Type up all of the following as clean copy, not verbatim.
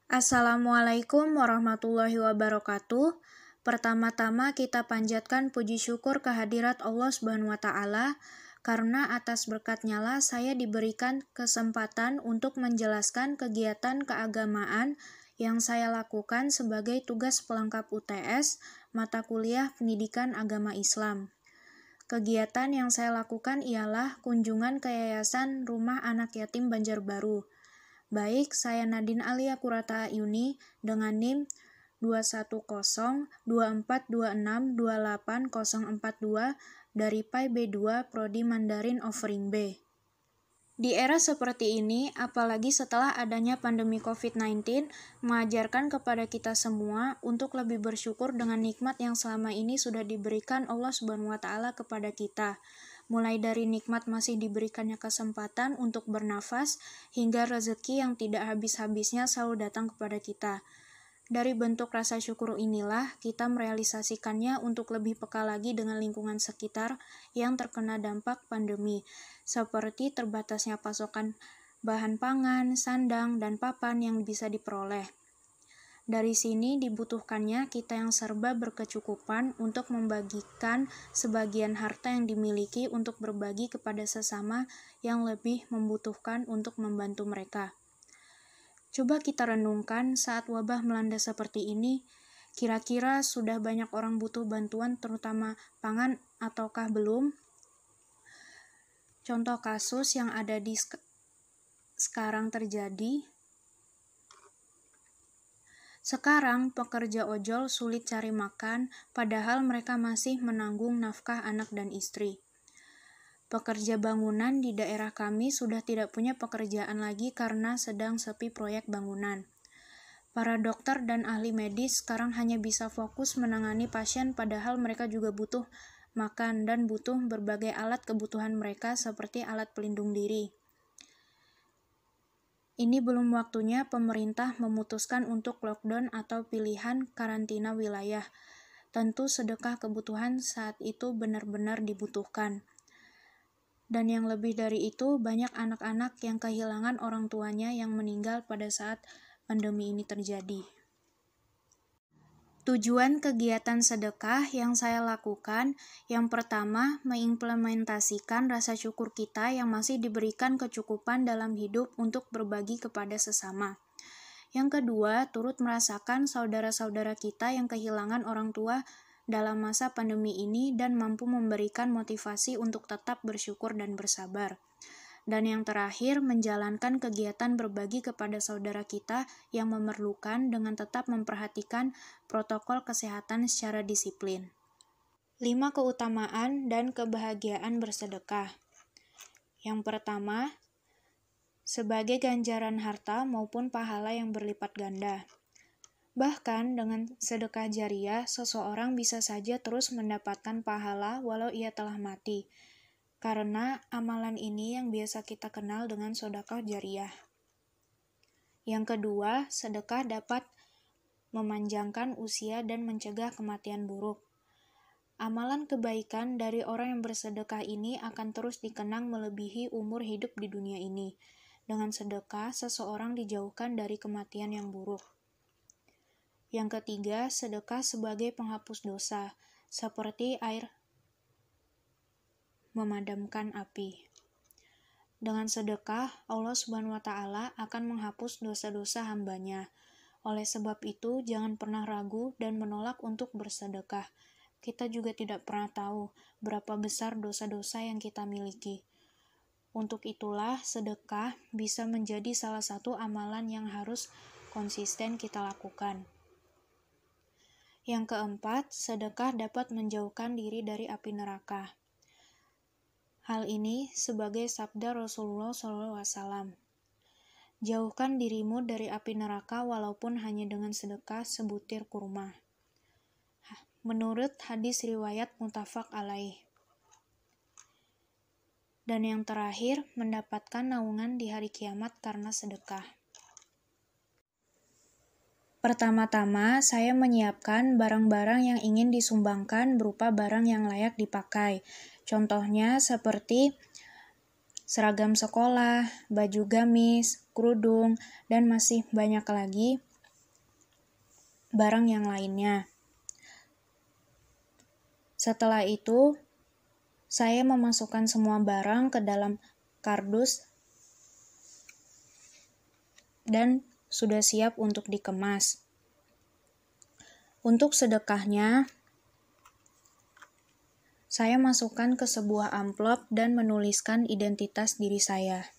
Assalamualaikum warahmatullahi wabarakatuh. Pertama-tama kita panjatkan puji syukur kehadirat Allah Subhanahu wa Ta'ala, karena atas berkat-Nya lah saya diberikan kesempatan untuk menjelaskan kegiatan keagamaan yang saya lakukan sebagai tugas pelengkap UTS mata kuliah Pendidikan Agama Islam. Kegiatan yang saya lakukan ialah kunjungan ke Yayasan Rumah Anak Yatim Banjarbaru. Baik, saya Nadine Alia Kurata Yuni dengan NIM 2102426280042 dari PAI B2 Prodi Mandarin Offering B. Di era seperti ini, apalagi setelah adanya pandemi COVID-19, mengajarkan kepada kita semua untuk lebih bersyukur dengan nikmat yang selama ini sudah diberikan Allah Subhanahu wa Ta'ala kepada kita. Mulai dari nikmat masih diberikannya kesempatan untuk bernafas, hingga rezeki yang tidak habis-habisnya selalu datang kepada kita. Dari bentuk rasa syukur inilah, kita merealisasikannya untuk lebih peka lagi dengan lingkungan sekitar yang terkena dampak pandemi, seperti terbatasnya pasokan bahan pangan, sandang, dan papan yang bisa diperoleh. Dari sini dibutuhkannya kita yang serba berkecukupan untuk membagikan sebagian harta yang dimiliki untuk berbagi kepada sesama yang lebih membutuhkan untuk membantu mereka. Coba kita renungkan saat wabah melanda seperti ini, kira-kira sudah banyak orang butuh bantuan terutama pangan ataukah belum? Contoh kasus yang ada di sekarang terjadi. Sekarang pekerja ojol sulit cari makan, padahal mereka masih menanggung nafkah anak dan istri. Pekerja bangunan di daerah kami sudah tidak punya pekerjaan lagi karena sedang sepi proyek bangunan. Para dokter dan ahli medis sekarang hanya bisa fokus menangani pasien, padahal mereka juga butuh makan dan butuh berbagai alat kebutuhan mereka seperti alat pelindung diri. Ini belum waktunya pemerintah memutuskan untuk lockdown atau pilihan karantina wilayah. Tentu sedekah kebutuhan saat itu benar-benar dibutuhkan. Dan yang lebih dari itu, banyak anak-anak yang kehilangan orang tuanya yang meninggal pada saat pandemi ini terjadi. Tujuan kegiatan sedekah yang saya lakukan, yang pertama, mengimplementasikan rasa syukur kita yang masih diberikan kecukupan dalam hidup untuk berbagi kepada sesama. Yang kedua, turut merasakan saudara-saudara kita yang kehilangan orang tua dalam masa pandemi ini dan mampu memberikan motivasi untuk tetap bersyukur dan bersabar. Dan yang terakhir, menjalankan kegiatan berbagi kepada saudara kita yang memerlukan dengan tetap memperhatikan protokol kesehatan secara disiplin. 5 keutamaan dan kebahagiaan bersedekah. Yang pertama, sebagai ganjaran harta maupun pahala yang berlipat ganda. Bahkan dengan sedekah jariah, seseorang bisa saja terus mendapatkan pahala walau ia telah mati. Karena amalan ini yang biasa kita kenal dengan sedekah jariah. Yang kedua, sedekah dapat memanjangkan usia dan mencegah kematian buruk. Amalan kebaikan dari orang yang bersedekah ini akan terus dikenang melebihi umur hidup di dunia ini. Dengan sedekah, seseorang dijauhkan dari kematian yang buruk. Yang ketiga, sedekah sebagai penghapus dosa, seperti air memadamkan api. Dengan sedekah, Allah Subhanahu wa Ta'ala akan menghapus dosa-dosa hambanya. Oleh sebab itu, jangan pernah ragu dan menolak untuk bersedekah. Kita juga tidak pernah tahu berapa besar dosa-dosa yang kita miliki. Untuk itulah, sedekah bisa menjadi salah satu amalan yang harus konsisten kita lakukan. Yang keempat, sedekah dapat menjauhkan diri dari api neraka. Hal ini sebagai sabda Rasulullah SAW. Jauhkan dirimu dari api neraka walaupun hanya dengan sedekah sebutir kurma. Menurut hadis riwayat muttafaq alaih. Dan yang terakhir, mendapatkan naungan di hari kiamat karena sedekah. Pertama-tama, saya menyiapkan barang-barang yang ingin disumbangkan berupa barang yang layak dipakai. Contohnya seperti seragam sekolah, baju gamis, kerudung, dan masih banyak lagi. barang yang lainnya. Setelah itu, saya memasukkan semua barang ke dalam kardus dan sudah siap untuk dikemas. Untuk sedekahnya, saya masukkan ke sebuah amplop dan menuliskan identitas diri saya.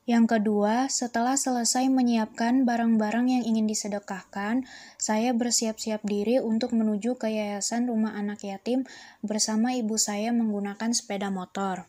Yang kedua, setelah selesai menyiapkan barang-barang yang ingin disedekahkan, saya bersiap-siap diri untuk menuju ke Yayasan Rumah Anak Yatim bersama ibu saya menggunakan sepeda motor.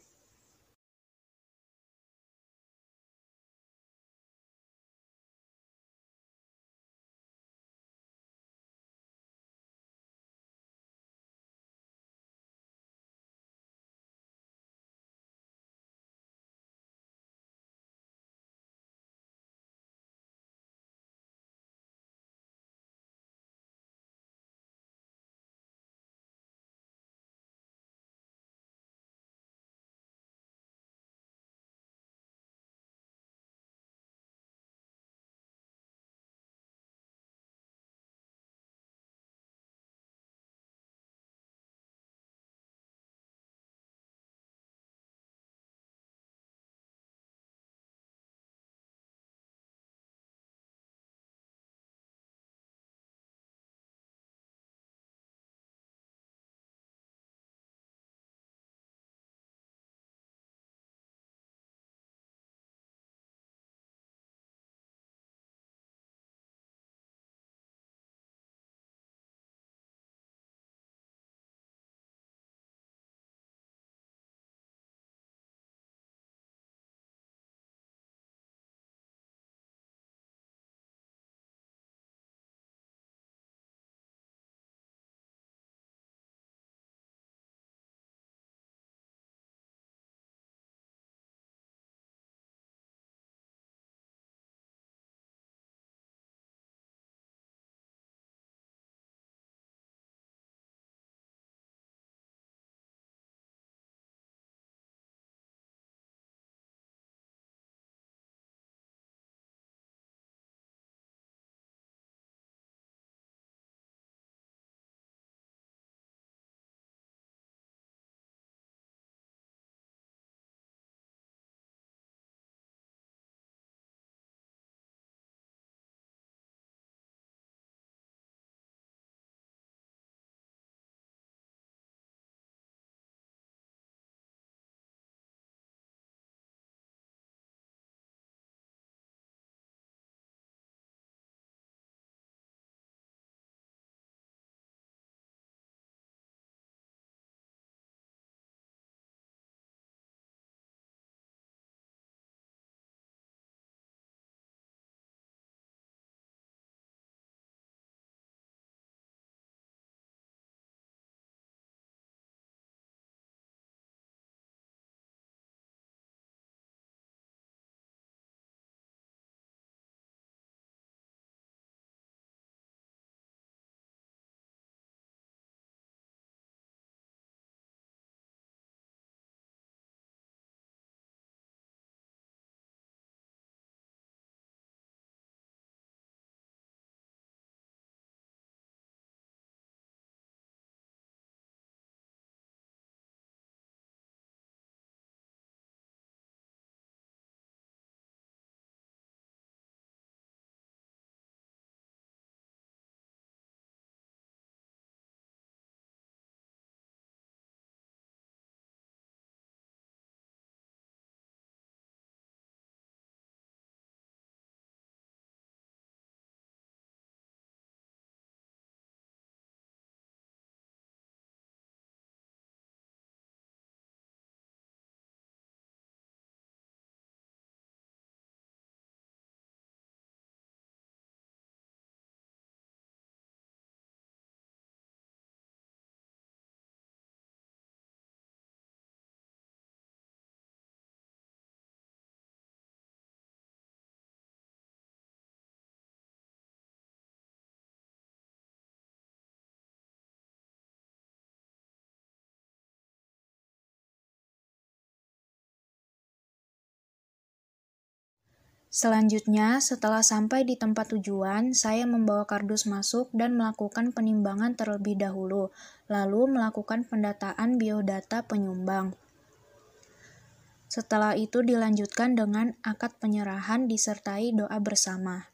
Selanjutnya, setelah sampai di tempat tujuan, saya membawa kardus masuk dan melakukan penimbangan terlebih dahulu, lalu melakukan pendataan biodata penyumbang. Setelah itu dilanjutkan dengan akad penyerahan disertai doa bersama.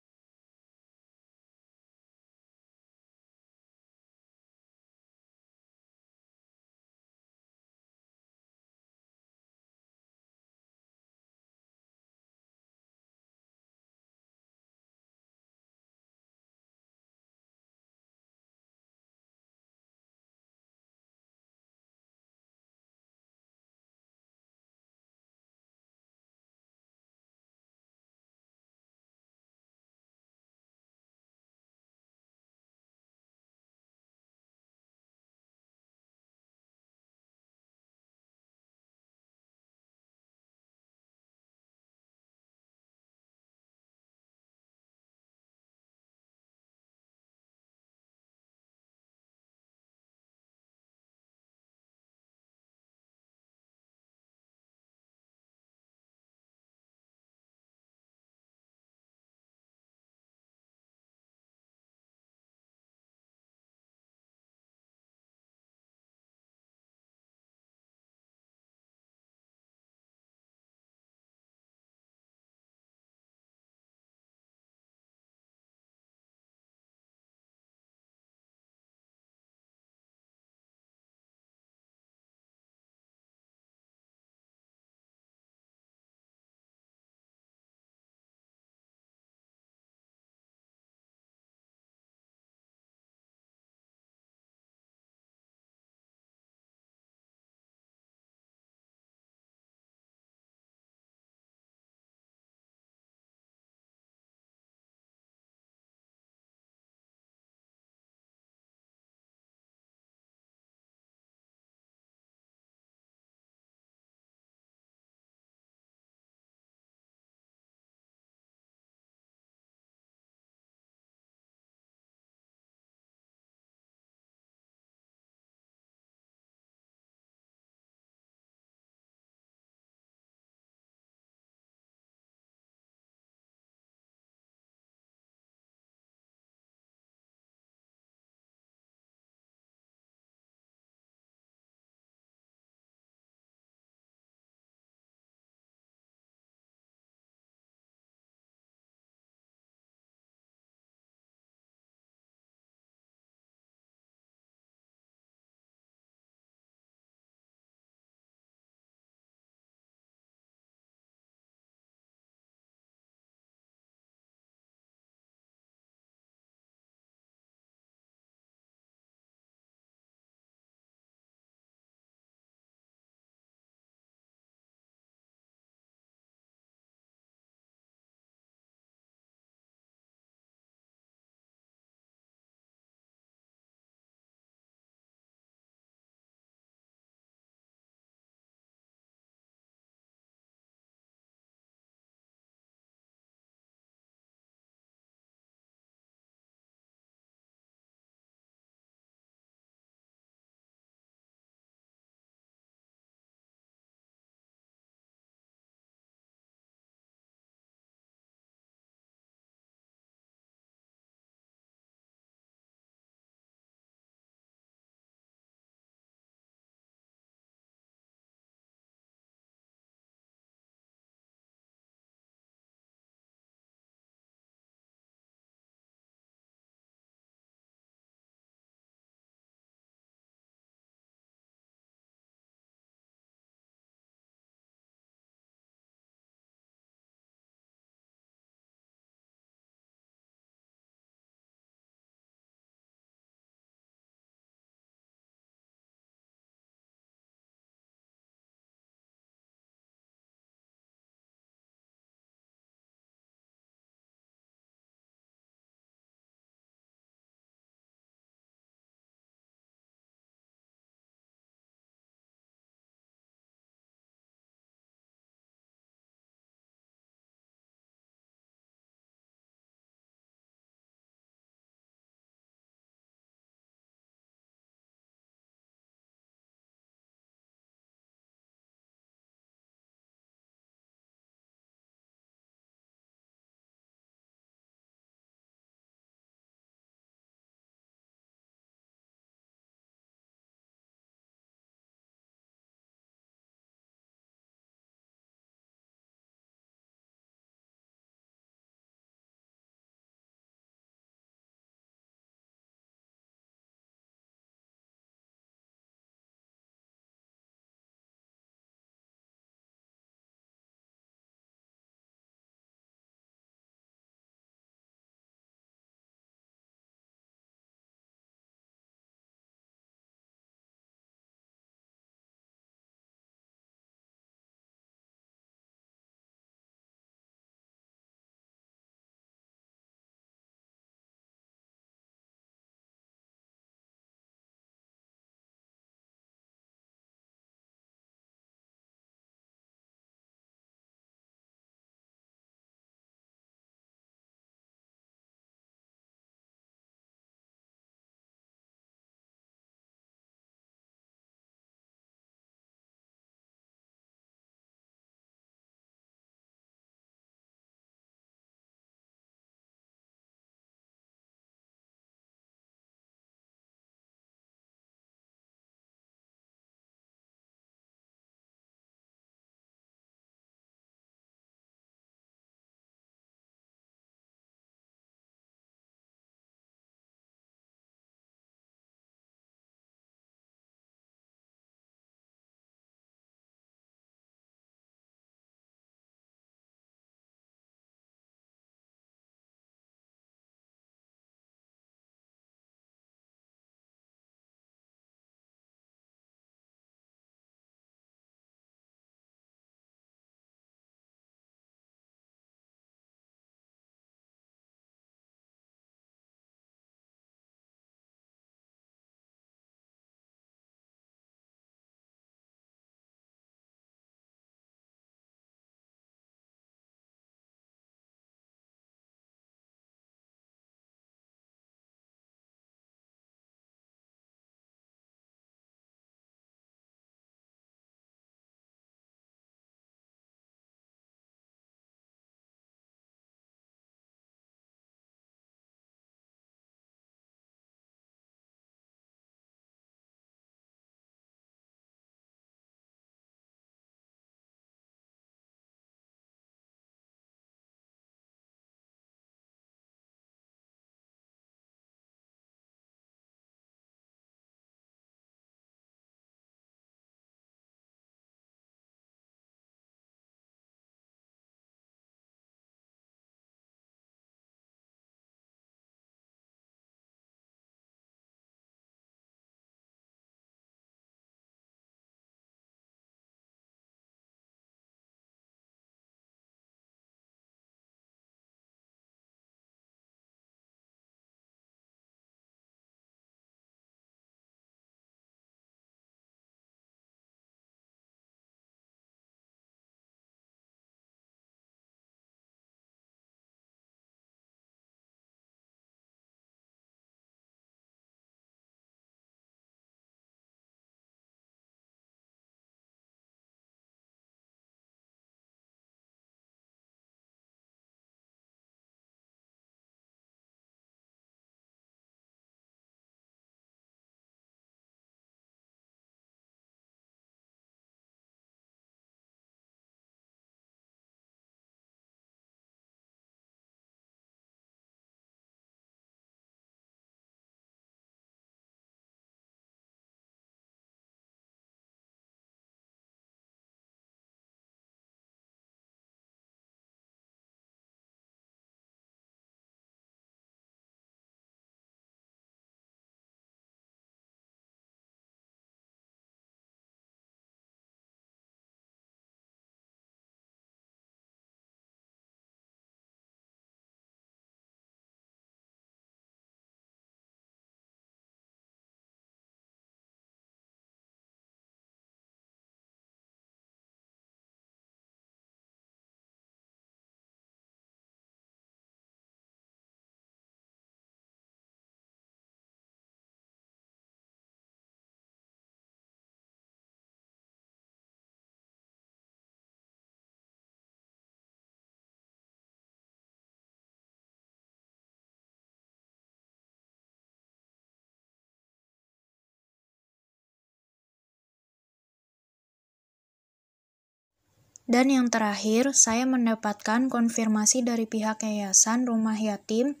Dan yang terakhir, saya mendapatkan konfirmasi dari pihak Yayasan Rumah Yatim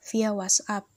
via WhatsApp.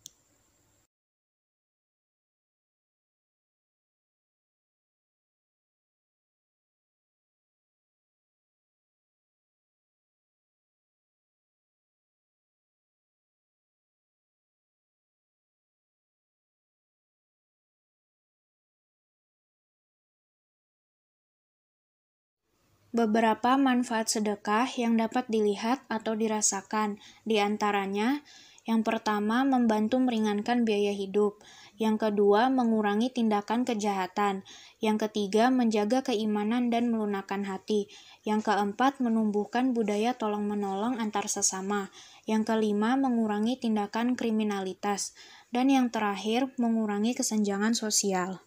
Beberapa manfaat sedekah yang dapat dilihat atau dirasakan, di antaranya, yang pertama, membantu meringankan biaya hidup. Yang kedua, mengurangi tindakan kejahatan. Yang ketiga, menjaga keimanan dan melunakkan hati. Yang keempat, menumbuhkan budaya tolong-menolong antar sesama. Yang kelima, mengurangi tindakan kriminalitas. Dan yang terakhir, mengurangi kesenjangan sosial.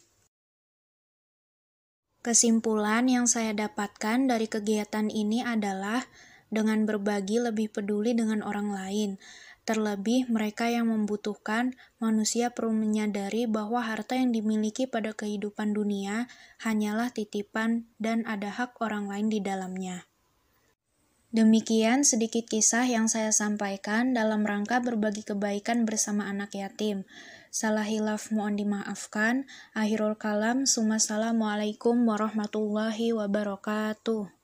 Kesimpulan yang saya dapatkan dari kegiatan ini adalah dengan berbagi lebih peduli dengan orang lain. Terlebih mereka yang membutuhkan, manusia perlu menyadari bahwa harta yang dimiliki pada kehidupan dunia hanyalah titipan dan ada hak orang lain di dalamnya. Demikian sedikit kisah yang saya sampaikan dalam rangka berbagi kebaikan bersama anak yatim. Salah hilaf mohon dimaafkan. Akhirul kalam, Assalamualaikum warahmatullahi wabarakatuh.